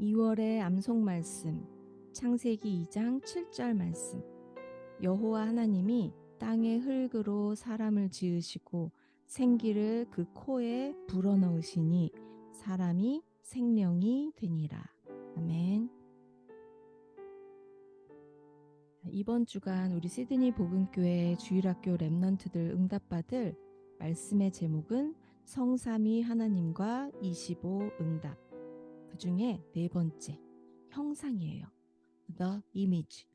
2월의 암송 말씀, 창세기 2장 7절 말씀. 여호와 하나님이 땅의 흙으로 사람을 지으시고 생기를 그 코에 불어넣으시니 사람이 생명이 되니라. 아멘. 이번 주간 우리 시드니 복음교회 주일학교 랩넌트들 응답받을 말씀의 제목은 성삼위 하나님과 25 응답. 그 중에 네 번째, 형상이에요. The image.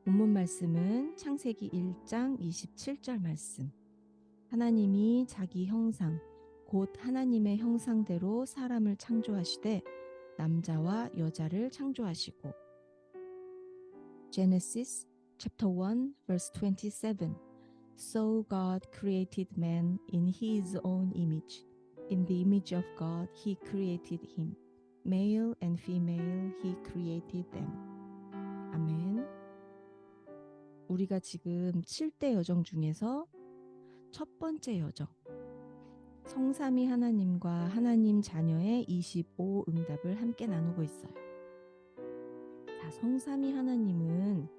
본문 말씀은 창세기 1장 27절 말씀. 하나님이 자기 형상, 곧 하나님의 형상대로 사람을 창조하시되 남자와 여자를 창조하시고. Genesis chapter 1 verse 27. So God created man in his own image. In the image of God he created him. Male and female he created them. 아멘. 우리가 지금 7대 여정 중에서 첫 번째 여정, 성삼위 하나님과 하나님 자녀의 25 응답을 함께 나누고 있어요. 자, 성삼위 하나님은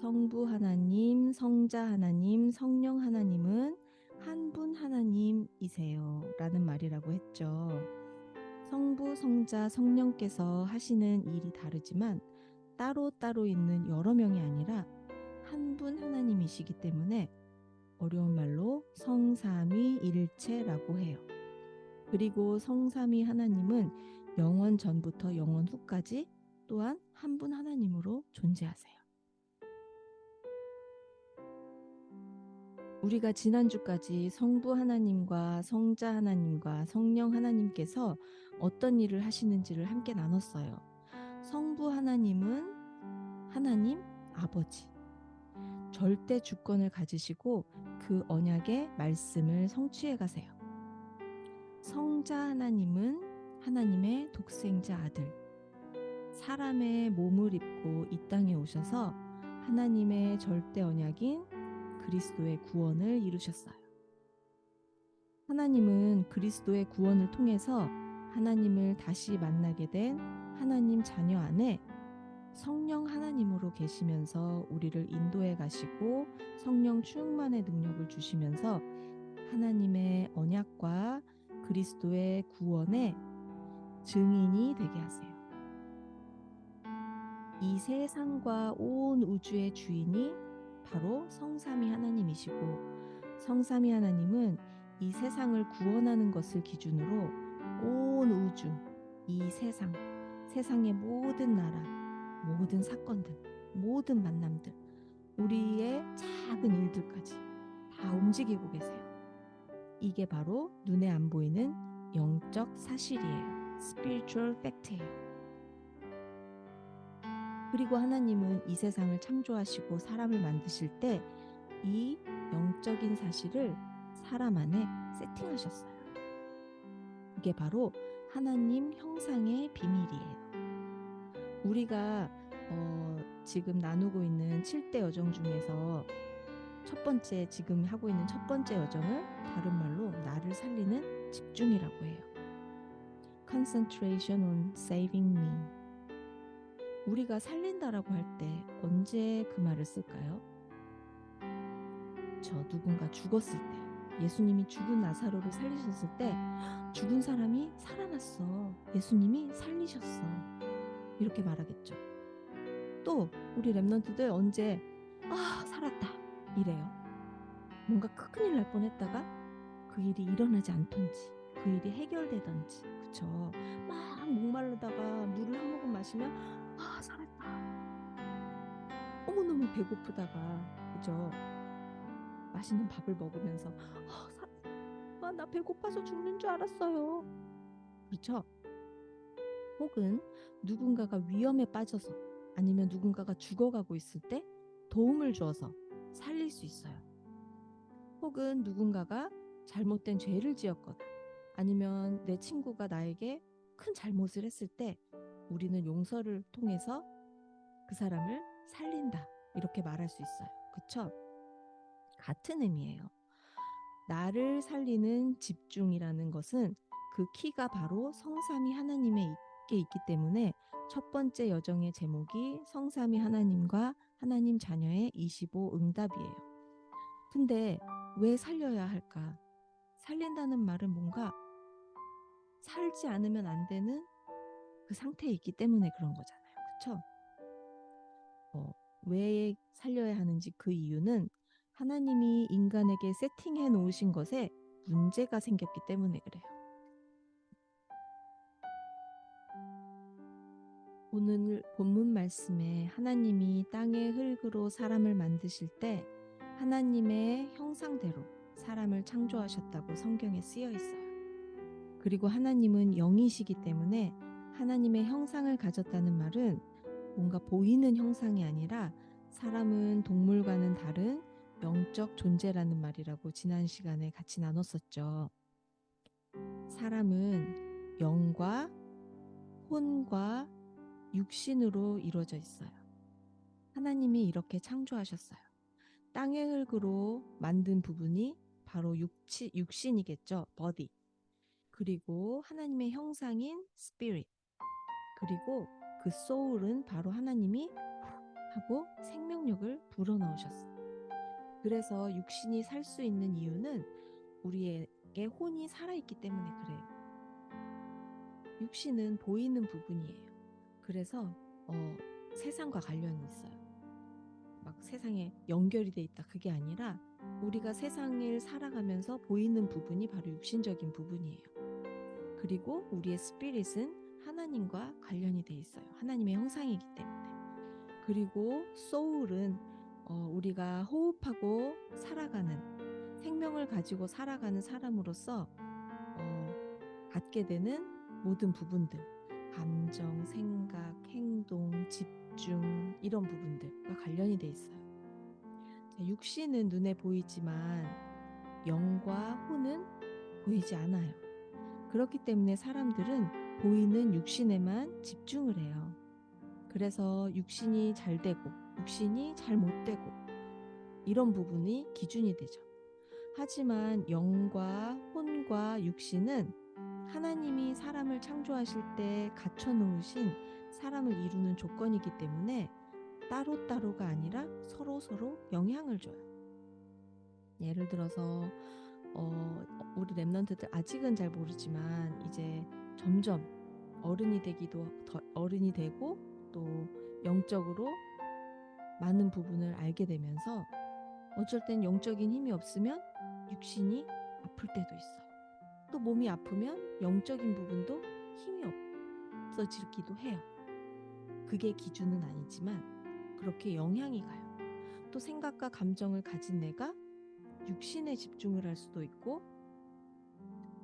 성부 하나님, 성자 하나님, 성령 하나님은 한 분 하나님이세요 라는 말이라고 했죠. 성부, 성자, 성령께서 하시는 일이 다르지만 따로따로 있는 여러 명이 아니라 한 분 하나님이시기 때문에 어려운 말로 성삼위일체라고 해요. 그리고 성삼위 하나님은 영원 전부터 영원 후까지 또한 한 분 하나님으로 존재하세요. 우리가 지난주까지 성부 하나님과 성자 하나님과 성령 하나님께서 어떤 일을 하시는지를 함께 나눴어요. 성부 하나님은 하나님 아버지, 절대 주권을 가지시고 그 언약의 말씀을 성취해 가세요. 성자 하나님은 하나님의 독생자 아들, 사람의 몸을 입고 이 땅에 오셔서 하나님의 절대 언약인 그리스도의 구원을 이루셨어요. 하나님은 그리스도의 구원을 통해서 하나님을 다시 만나게 된 하나님 자녀 안에 성령 하나님으로 계시면서 우리를 인도해 가시고 성령 충만의 능력을 주시면서 하나님의 언약과 그리스도의 구원의 증인이 되게 하세요. 이 세상과 온 우주의 주인이 바로 성삼위 하나님이시고, 성삼위 하나님은 이 세상을 구원하는 것을 기준으로 온 우주, 이 세상의 모든 나라, 모든 사건들, 모든 만남들, 우리의 작은 일들까지 다 움직이고 계세요. 이게 바로 눈에 안 보이는 영적 사실이에요. Spiritual fact예요. 그리고 하나님은 이 세상을 창조하시고 사람을 만드실 때 이 영적인 사실을 사람 안에 세팅하셨어요. 이게 바로 하나님 형상의 비밀이에요. 우리가 지금 나누고 있는 7대 여정 중에서 첫 번째, 지금 하고 있는 첫 번째 여정을 다른 말로 나를 살리는 집중이라고 해요. Concentration on saving me. 우리가 살린다라고 할 때 언제 그 말을 쓸까요? 저 누군가 죽었을 때, 예수님이 죽은 나사로를 살리셨을 때 죽은 사람이 살아났어. 예수님이 살리셨어. 이렇게 말하겠죠. 또 우리 랩런트들 언제 살았다 이래요. 뭔가 큰일 날 뻔했다가 그 일이 일어나지 않던지 그 일이 해결되던지, 그쵸? 막 목마르다가 물을 한 모금 마시면 살았다. 너무너무 배고프다가, 그죠? 맛있는 밥을 먹으면서 나 배고파서 죽는 줄 알았어요. 그렇죠? 혹은 누군가가 위험에 빠져서 아니면 누군가가 죽어가고 있을 때 도움을 주어서 살릴 수 있어요. 혹은 누군가가 잘못된 죄를 지었거나 아니면 내 친구가 나에게 큰 잘못을 했을 때 우리는 용서를 통해서 그 사람을 살린다, 이렇게 말할 수 있어요. 그렇죠? 같은 의미예요. 나를 살리는 집중이라는 것은 그 키가 바로 성삼위 하나님의 함께 있기 때문에 첫 번째 여정의 제목이 성삼위 하나님과 하나님 자녀의 25 응답이에요. 근데 왜 살려야 할까? 살린다는 말은 뭔가 살지 않으면 안 되는 그 상태에 있기 때문에 그런 거잖아요. 그쵸? 왜 살려야 하는지 그 이유는 하나님이 인간에게 세팅해 놓으신 것에 문제가 생겼기 때문에 그래요. 오늘 본문 말씀에 하나님이 땅의 흙으로 사람을 만드실 때 하나님의 형상대로 사람을 창조하셨다고 성경에 쓰여 있어요. 그리고 하나님은 영이시기 때문에 하나님의 형상을 가졌다는 말은 뭔가 보이는 형상이 아니라 사람은 동물과는 다른 영적 존재라는 말이라고 지난 시간에 같이 나눴었죠. 사람은 영과 혼과 육신으로 이루어져 있어요. 하나님이 이렇게 창조하셨어요. 땅의 흙으로 만든 부분이 바로 육신이겠죠. body. 그리고 하나님의 형상인 spirit. 그리고 그 soul은 바로 하나님이 하고 생명력을 불어넣으셨어요. 그래서 육신이 살 수 있는 이유는 우리에게 혼이 살아있기 때문에 그래요. 육신은 보이는 부분이에요. 그래서 세상과 관련이 있어요. 막 세상에 연결이 돼 있다 그게 아니라 우리가 세상을 살아가면서 보이는 부분이 바로 육신적인 부분이에요. 그리고 우리의 스피릿은 하나님과 관련이 돼 있어요. 하나님의 형상이기 때문에. 그리고 소울은 우리가 호흡하고 살아가는 생명을 가지고 살아가는 사람으로서 갖게 되는 모든 부분들, 감정, 생각, 행동, 집중 이런 부분들과 관련이 돼 있어요. 자, 육신은 눈에 보이지만 영과 혼은 보이지 않아요. 그렇기 때문에 사람들은 보이는 육신에만 집중을 해요. 그래서 육신이 잘 되고 육신이 잘 못 되고 이런 부분이 기준이 되죠. 하지만 영과 혼과 육신은 하나님이 사람을 창조하실 때 갖춰 놓으신 사람을 이루는 조건이기 때문에 따로따로가 아니라 서로서로 영향을 줘요. 예를 들어서 우리 랩런트들 아직은 잘 모르지만 이제 점점 어른이 되고 또 영적으로 많은 부분을 알게 되면서 어쩔 땐 영적인 힘이 없으면 육신이 아플 때도 있어요. 또 몸이 아프면 영적인 부분도 힘이 없어지기도 해요. 그게 기준은 아니지만 그렇게 영향이 가요. 또 생각과 감정을 가진 내가 육신에 집중을 할 수도 있고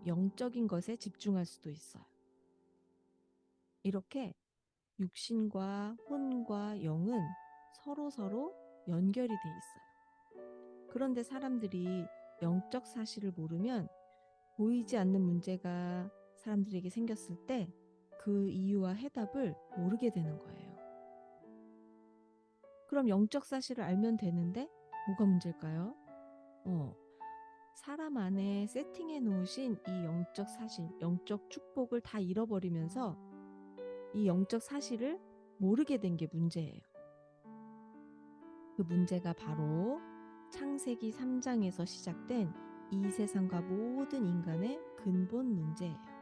영적인 것에 집중할 수도 있어요. 이렇게 육신과 혼과 영은 서로 연결이 돼 있어요. 그런데 사람들이 영적 사실을 모르면 보이지 않는 문제가 사람들에게 생겼을 때 그 이유와 해답을 모르게 되는 거예요. 그럼 영적 사실을 알면 되는데 뭐가 문제일까요? 사람 안에 세팅해 놓으신 이 영적 사실, 영적 축복을 다 잃어버리면서 이 영적 사실을 모르게 된 게 문제예요. 그 문제가 바로 창세기 3장에서 시작된 이 세상과 모든 인간의 근본 문제예요.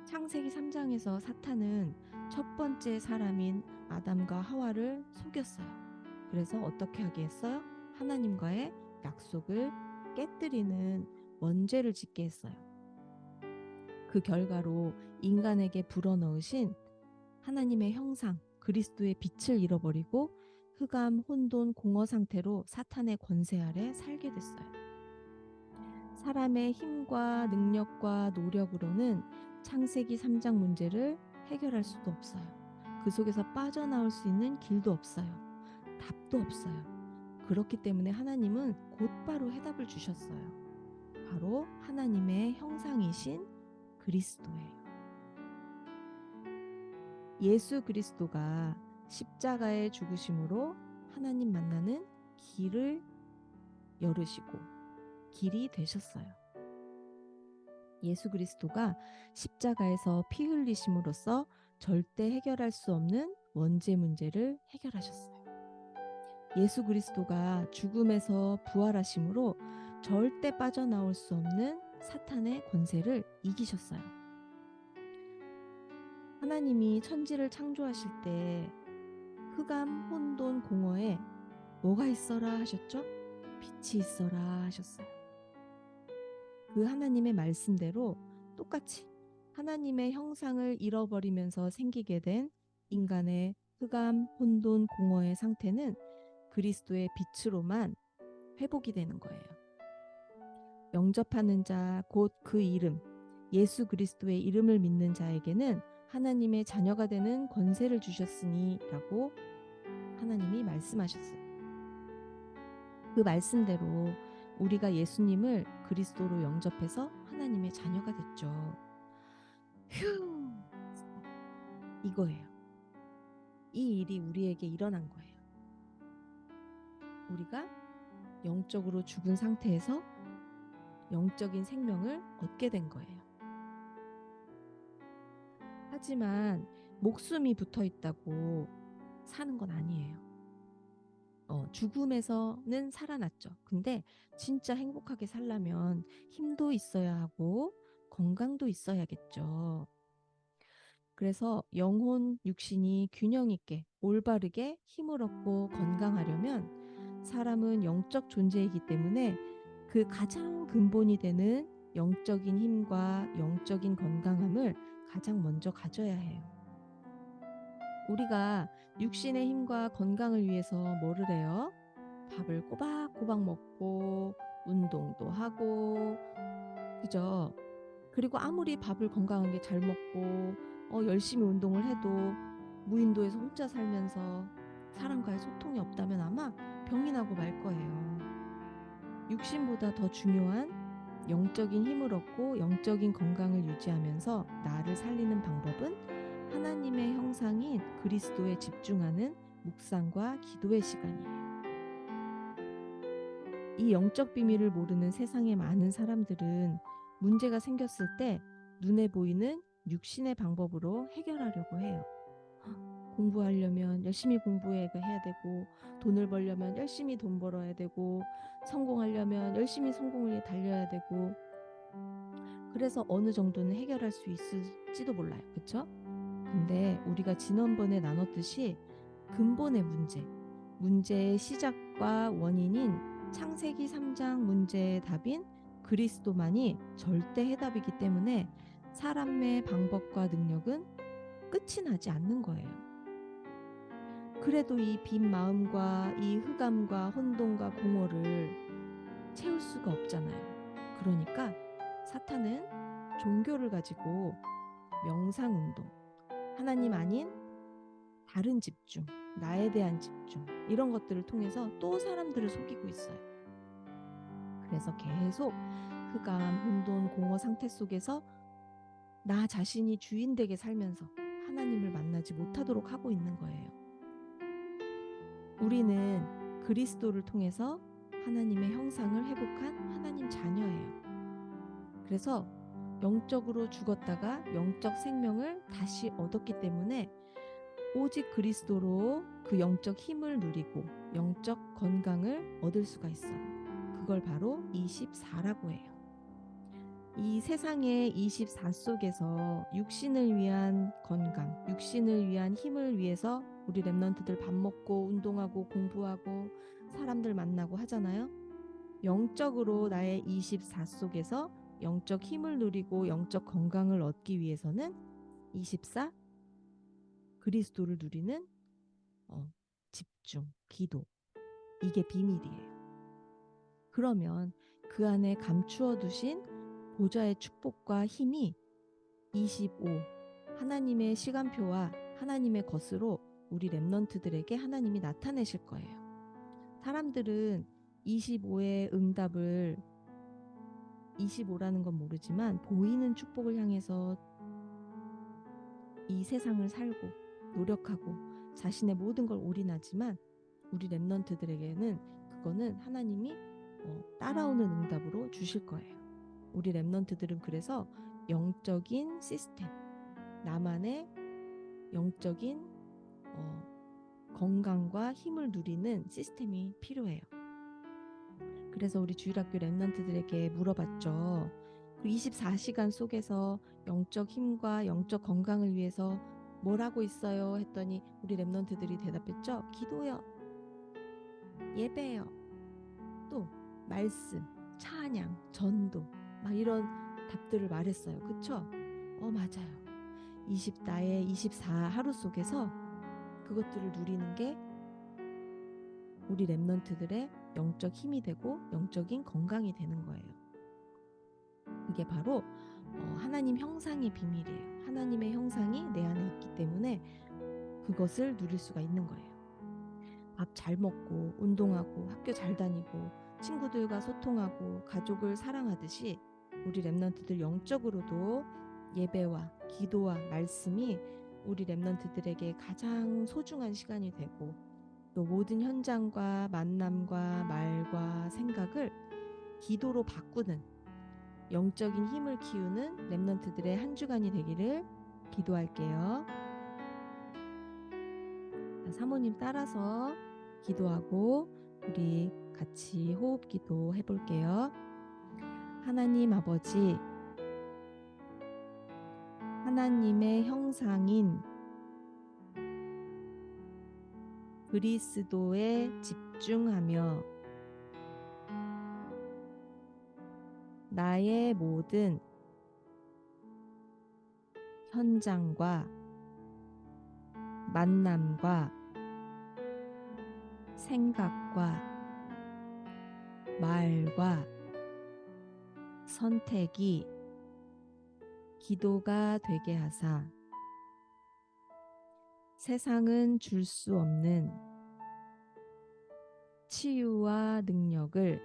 창세기 3장에서 사탄은 첫 번째 사람인 아담과 하와를 속였어요. 그래서 어떻게 하게 했어요? 하나님과의 약속을 깨뜨리는 원죄를 짓게 했어요. 그 결과로 인간에게 불어넣으신 하나님의 형상, 그리스도의 빛을 잃어버리고 흑암, 혼돈, 공허 상태로 사탄의 권세 아래 살게 됐어요. 사람의 힘과 능력과 노력으로는 창세기 3장 문제를 해결할 수도 없어요. 그 속에서 빠져나올 수 있는 길도 없어요. 답도 없어요. 그렇기 때문에 하나님은 곧바로 해답을 주셨어요. 바로 하나님의 형상이신 그리스도예요. 예수 그리스도가 십자가의 죽으심으로 하나님 만나는 길을 열으시고 길이 되셨어요. 예수 그리스도가 십자가에서 피 흘리심으로써 절대 해결할 수 없는 원죄 문제를 해결하셨어요. 예수 그리스도가 죽음에서 부활하심으로 절대 빠져나올 수 없는 사탄의 권세를 이기셨어요. 하나님이 천지를 창조하실 때 흑암, 혼돈, 공허에 뭐가 있어라 하셨죠? 빛이 있어라 하셨어요. 그 하나님의 말씀대로 똑같이 하나님의 형상을 잃어버리면서 생기게 된 인간의 흑암, 혼돈, 공허의 상태는 그리스도의 빛으로만 회복이 되는 거예요. 영접하는 자, 곧 그 이름, 예수 그리스도의 이름을 믿는 자에게는 하나님의 자녀가 되는 권세를 주셨으니 라고 하나님이 말씀하셨어요. 그 말씀대로 우리가 예수님을 그리스도로 영접해서 하나님의 자녀가 됐죠. 휴! 이거예요. 이 일이 우리에게 일어난 거예요. 우리가 영적으로 죽은 상태에서 영적인 생명을 얻게 된 거예요. 하지만 목숨이 붙어 있다고 사는 건 아니에요. 죽음에서는 살아났죠. 근데 진짜 행복하게 살려면 힘도 있어야 하고 건강도 있어야겠죠. 그래서 영혼, 육신이 균형 있게 올바르게 힘을 얻고 건강하려면 사람은 영적 존재이기 때문에 그 가장 근본이 되는 영적인 힘과 영적인 건강함을 가장 먼저 가져야 해요. 우리가 육신의 힘과 건강을 위해서 뭐를 해요? 밥을 꼬박꼬박 먹고 운동도 하고, 그죠? 그리고 아무리 밥을 건강하게 잘 먹고 열심히 운동을 해도 무인도에서 혼자 살면서 사람과의 소통이 없다면 아마 병이 나고 말 거예요. 육신보다 더 중요한 영적인 힘을 얻고 영적인 건강을 유지하면서 나를 살리는 방법은 하나님의 형상인 그리스도에 집중하는 묵상과 기도의 시간이에요. 이 영적 비밀을 모르는 세상의 많은 사람들은 문제가 생겼을 때 눈에 보이는 육신의 방법으로 해결하려고 해요. 공부하려면 열심히 공부해야 되고, 돈을 벌려면 열심히 돈 벌어야 되고, 성공하려면 열심히 성공을 달려야 되고, 그래서 어느 정도는 해결할 수 있을지도 몰라요. 그쵸? 근데 우리가 지난번에 나눴듯이 근본의 문제의 시작과 원인인 창세기 3장 문제의 답인 그리스도만이 절대 해답이기 때문에 사람의 방법과 능력은 끝이 나지 않는 거예요. 그래도 이 빈 마음과 이 흑암과 혼돈과 공허를 채울 수가 없잖아요. 그러니까 사탄은 종교를 가지고 명상운동, 하나님 아닌 다른 집중, 나에 대한 집중, 이런 것들을 통해서 또 사람들을 속이고 있어요. 그래서 계속 흑암, 혼돈, 공허 상태 속에서 나 자신이 주인되게 살면서 하나님을 만나지 못하도록 하고 있는 거예요. 우리는 그리스도를 통해서 하나님의 형상을 회복한 하나님 자녀예요. 그래서 영적으로 죽었다가 영적 생명을 다시 얻었기 때문에 오직 그리스도로 그 영적 힘을 누리고 영적 건강을 얻을 수가 있어요. 그걸 바로 24라고 해요. 이 세상의 24 속에서 육신을 위한 건강, 육신을 위한 힘을 위해서 우리 랩런트들 밥 먹고 운동하고 공부하고 사람들 만나고 하잖아요. 영적으로 나의 24 속에서 영적 힘을 누리고 영적 건강을 얻기 위해서는 24 그리스도를 누리는 집중, 기도, 이게 비밀이에요. 그러면 그 안에 감추어 두신 보좌의 축복과 힘이 25 하나님의 시간표와 하나님의 것으로 우리 랩런트들에게 하나님이 나타내실 거예요. 사람들은 25의 응답을 25라는 건 모르지만 보이는 축복을 향해서 이 세상을 살고 노력하고 자신의 모든 걸 올인하지만 우리 랩런트들에게는 그거는 하나님이 따라오는 응답으로 주실 거예요. 우리 랩넌트들은 그래서 영적인 시스템, 나만의 영적인 건강과 힘을 누리는 시스템이 필요해요. 그래서 우리 주일학교 랩넌트들에게 물어봤죠. 그 24시간 속에서 영적 힘과 영적 건강을 위해서 뭘 하고 있어요? 했더니 우리 랩넌트들이 대답했죠. 기도요, 예배요, 또 말씀, 찬양, 전도, 막 이런 답들을 말했어요. 그쵸? 맞아요. 나의 24 하루 속에서 그것들을 누리는 게 우리 랩넌트들의 영적 힘이 되고 영적인 건강이 되는 거예요. 그게 바로 하나님 형상의 비밀이에요. 하나님의 형상이 내 안에 있기 때문에 그것을 누릴 수가 있는 거예요. 밥 잘 먹고 운동하고 학교 잘 다니고 친구들과 소통하고 가족을 사랑하듯이 우리 랩넌트들 영적으로도 예배와 기도와 말씀이 우리 랩넌트들에게 가장 소중한 시간이 되고, 또 모든 현장과 만남과 말과 생각을 기도로 바꾸는 영적인 힘을 키우는 랩넌트들의 한 주간이 되기를 기도할게요. 사모님 따라서 기도하고 우리 같이 호흡 기도 해볼게요. 하나님 아버지, 하나님의 형상인 그리스도에 집중하며 나의 모든 현장과 만남과 생각과 말과 선택이 기도가 되게 하사 세상은 줄 수 없는 치유와 능력을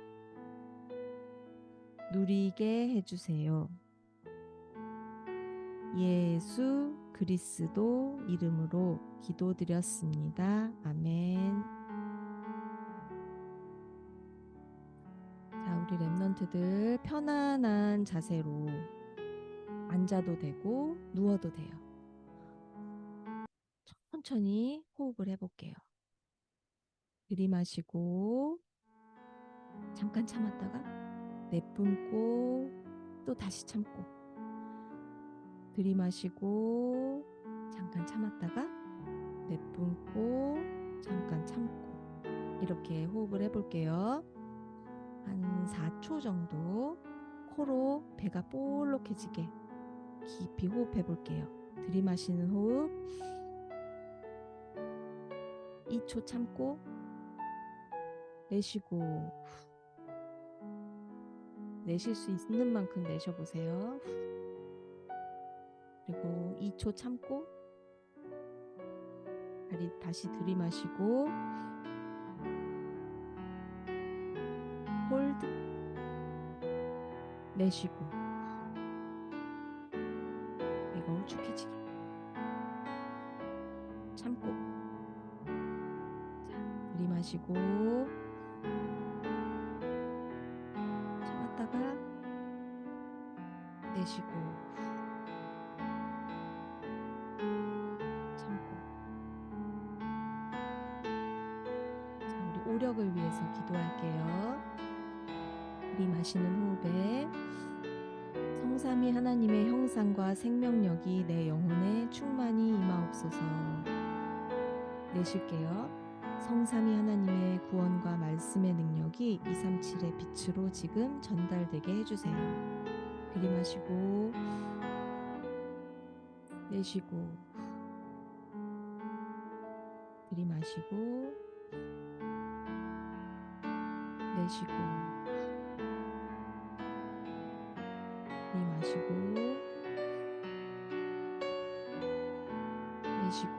누리게 해주세요. 예수 그리스도 이름으로 기도드렸습니다. 아멘. 자, 우리 랩넌트들 편안한 자세로 앉아도 되고 누워도 돼요. 천천히 호흡을 해볼게요. 들이마시고 잠깐 참았다가 내뿜고 또 다시 참고, 들이마시고 잠깐 참았다가 내뿜고 잠깐 참고, 이렇게 호흡을 해볼게요. 한 4초 정도 코로 배가 볼록해지게 깊이 호흡해 볼게요. 들이마시는 호흡 2초 참고 내쉬고, 내쉴 수 있는 만큼 내쉬어보세요. 그리고 2초 참고 다시 들이마시고 홀드, 내쉬고, 배가 울쭉해지게 참고, 자, 들이마시고 참았다가 내쉬고 참고. 자, 우리 오력을 위해서 기도할게요. 들이마시는 호흡에 성삼위 하나님의 형상과 생명력이 내 영혼에 충만히 임하옵소서. 내쉴게요. 성삼위 하나님의 구원과 말씀의 능력이 237의 빛으로 지금 전달되게 해주세요. 들이마시고 내쉬고, 들이마시고 내쉬고, 들이마시고 내쉬고.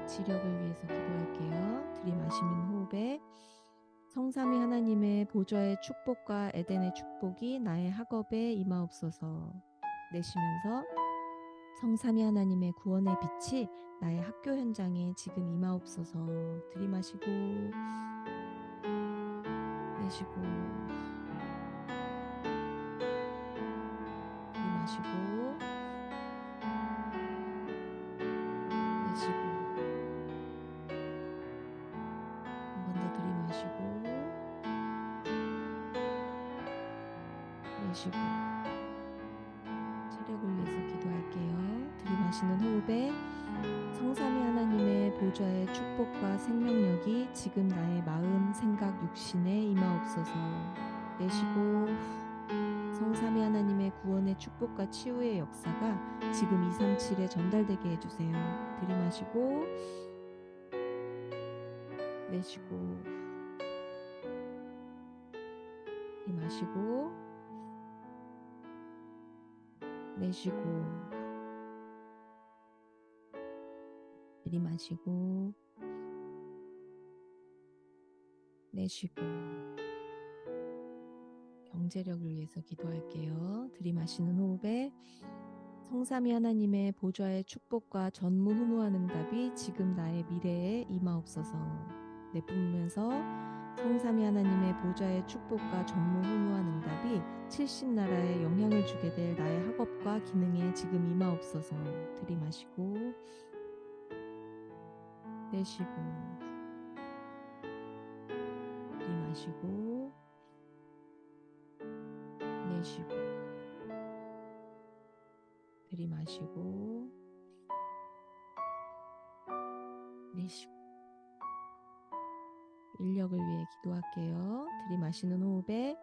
지력을 위해서 기도할게요. 들이마시는 호흡에 성삼위 하나님의 보좌의 축복과 에덴의 축복이 나의 학업에 임하옵소서. 내쉬면서 성삼위 하나님의 구원의 빛이 나의 학교 현장에 지금 임하옵소서. 들이마시고 내쉬고, 내쉬고 체력을 위해서 기도할게요. 들이마시는 호흡에 성삼위 하나님의 보좌의 축복과 생명력이 지금 나의 마음, 생각, 육신에 임하옵소서. 내쉬고 성삼위 하나님의 구원의 축복과 치유의 역사가 지금 237에 전달되게 해주세요. 들이마시고 내쉬고 들이마시고 내쉬고 들이마시고 내쉬고 경제력을 위해서 기도할게요. 들이마시는 호흡에 성삼위 하나님의 보좌의 축복과 전무후무한 응답이 지금 나의 미래에 임하옵소서. 내뿜으면서 성삼위 하나님의 보좌의 축복과 전무후무한 응답이 70나라에 영향을 주게 될 나의 학업과 기능에 지금 임하옵소서. 들이마시고 내쉬고 들이마시고 내쉬고 들이마시고 내쉬고 인력을 위해 기도할게요. 들이마시는 호흡에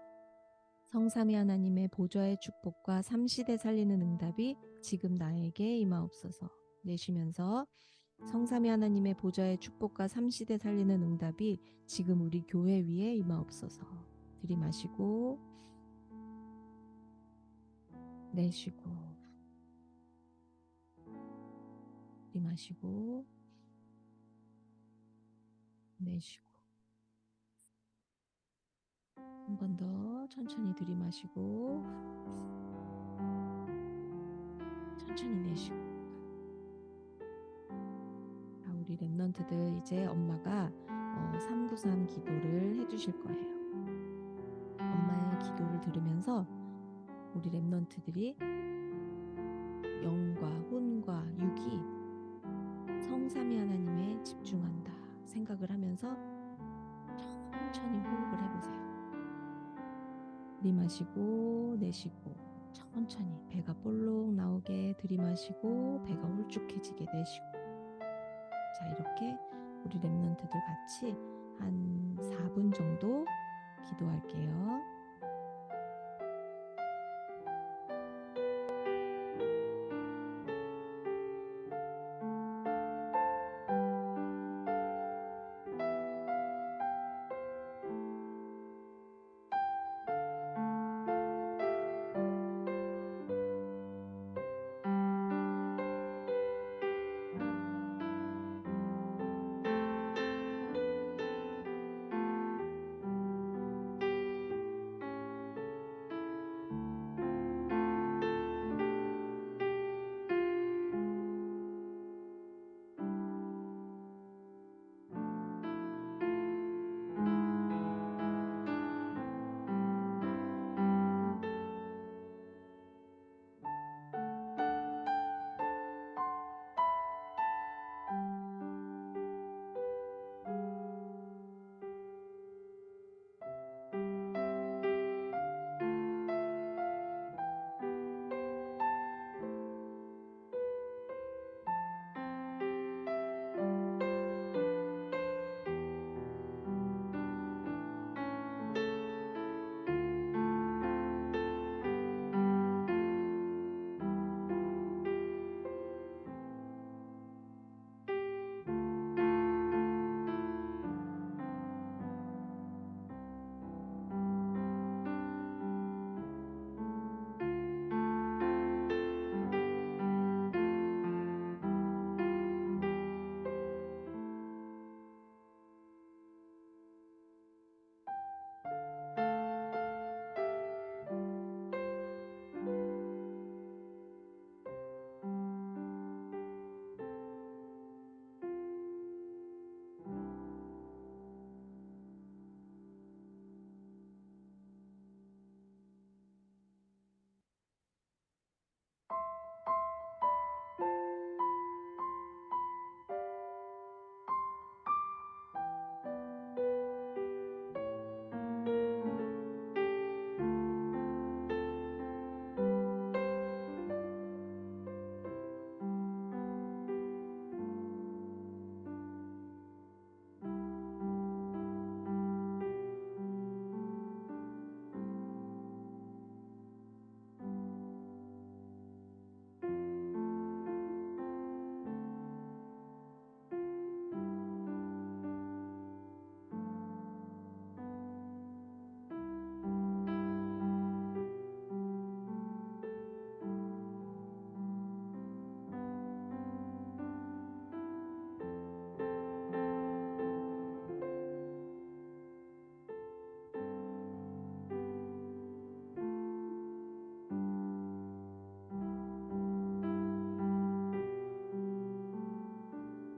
성삼위 하나님의 보좌의 축복과 삼시대 살리는 응답이 지금 나에게 임하옵소서. 내쉬면서 성삼위 하나님의 보좌의 축복과 삼시대 살리는 응답이 지금 우리 교회 위에 임하옵소서. 들이마시고 내쉬고 들이마시고 내쉬고 한 번 더 천천히 들이마시고 천천히 내쉬고. 자, 우리 랩런트들 이제 엄마가 393 기도를 해주실 거예요. 엄마의 기도를 들으면서 우리 랩런트들이 영과 혼과 육이 성삼위 하나님에 집중한다 생각을 하면서 천천히 호흡을 해보세요. 들이마시고 내쉬고 천천히 배가 볼록 나오게 들이마시고 배가 홀쭉해지게 내쉬고. 자, 이렇게 우리 랩런트들 같이 한 4분 정도 기도할게요.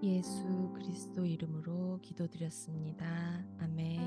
예수 그리스도 이름으로 기도드렸습니다. 아멘.